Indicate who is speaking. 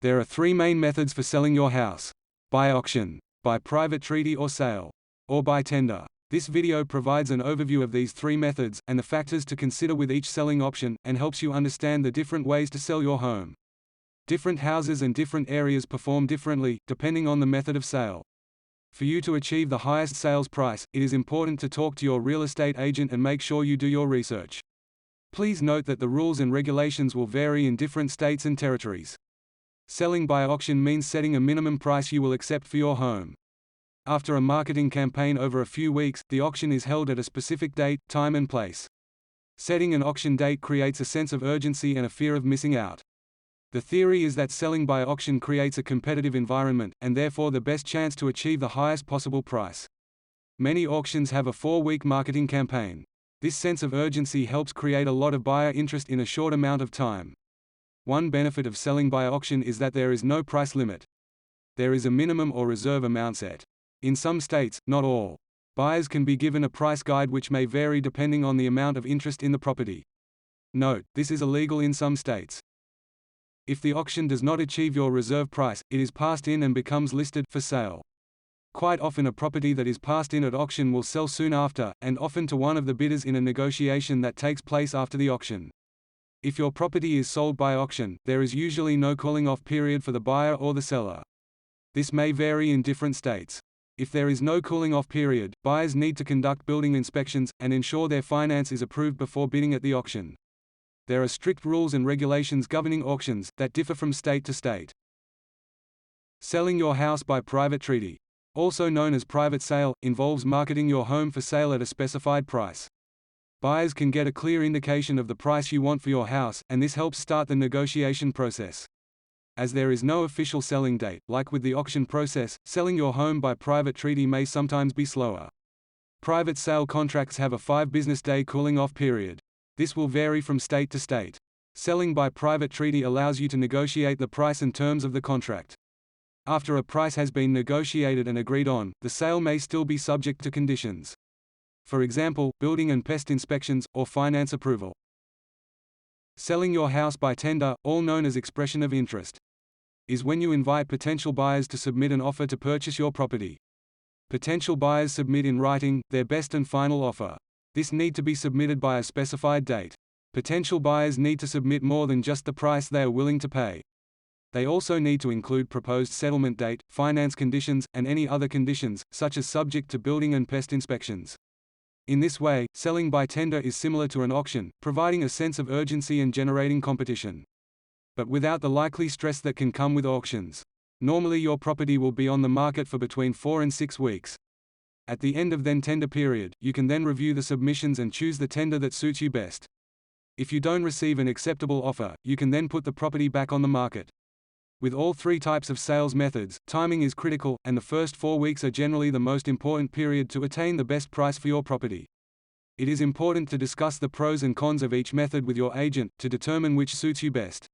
Speaker 1: There are three main methods for selling your house: by auction, by private treaty or sale, or by tender. This video provides an overview of these three methods, and the factors to consider with each selling option, and helps you understand the different ways to sell your home. Different houses and different areas perform differently, depending on the method of sale. For you to achieve the highest sales price, it is important to talk to your real estate agent and make sure you do your research. Please note that the rules and regulations will vary in different states and territories. Selling by auction means setting a minimum price you will accept for your home. After a marketing campaign over a few weeks, the auction is held at a specific date, time and place. Setting an auction date creates a sense of urgency and a fear of missing out. The theory is that selling by auction creates a competitive environment, and therefore the best chance to achieve the highest possible price. Many auctions have a 4-week marketing campaign. This sense of urgency helps create a lot of buyer interest in a short amount of time. One benefit of selling by auction is that there is no price limit. There is a minimum or reserve amount set. In some states, not all, buyers can be given a price guide which may vary depending on the amount of interest in the property. Note, this is illegal in some states. If the auction does not achieve your reserve price, it is passed in and becomes listed for sale. Quite often a property that is passed in at auction will sell soon after, and often to one of the bidders in a negotiation that takes place after the auction. If your property is sold by auction, there is usually no cooling-off period for the buyer or the seller. This may vary in different states. If there is no cooling-off period, buyers need to conduct building inspections, and ensure their finance is approved before bidding at the auction. There are strict rules and regulations governing auctions, that differ from state to state. Selling your house by private treaty, also known as private sale, involves marketing your home for sale at a specified price. Buyers can get a clear indication of the price you want for your house, and this helps start the negotiation process. As there is no official selling date, like with the auction process, selling your home by private treaty may sometimes be slower. Private sale contracts have a 5-business-day cooling-off period. This will vary from state to state. Selling by private treaty allows you to negotiate the price and terms of the contract. After a price has been negotiated and agreed on, the sale may still be subject to conditions. For example, building and pest inspections, or finance approval. Selling your house by tender, all known as expression of interest, is when you invite potential buyers to submit an offer to purchase your property. Potential buyers submit in writing their best and final offer. This need to be submitted by a specified date. Potential buyers need to submit more than just the price they are willing to pay. They also need to include proposed settlement date, finance conditions, and any other conditions, such as subject to building and pest inspections. In this way, selling by tender is similar to an auction, providing a sense of urgency and generating competition. But without the likely stress that can come with auctions. Normally your property will be on the market for between 4 and 6 weeks. At the end of the tender period, you can then review the submissions and choose the tender that suits you best. If you don't receive an acceptable offer, you can then put the property back on the market. With all three types of sales methods, timing is critical, and the first 4 weeks are generally the most important period to attain the best price for your property. It is important to discuss the pros and cons of each method with your agent, to determine which suits you best.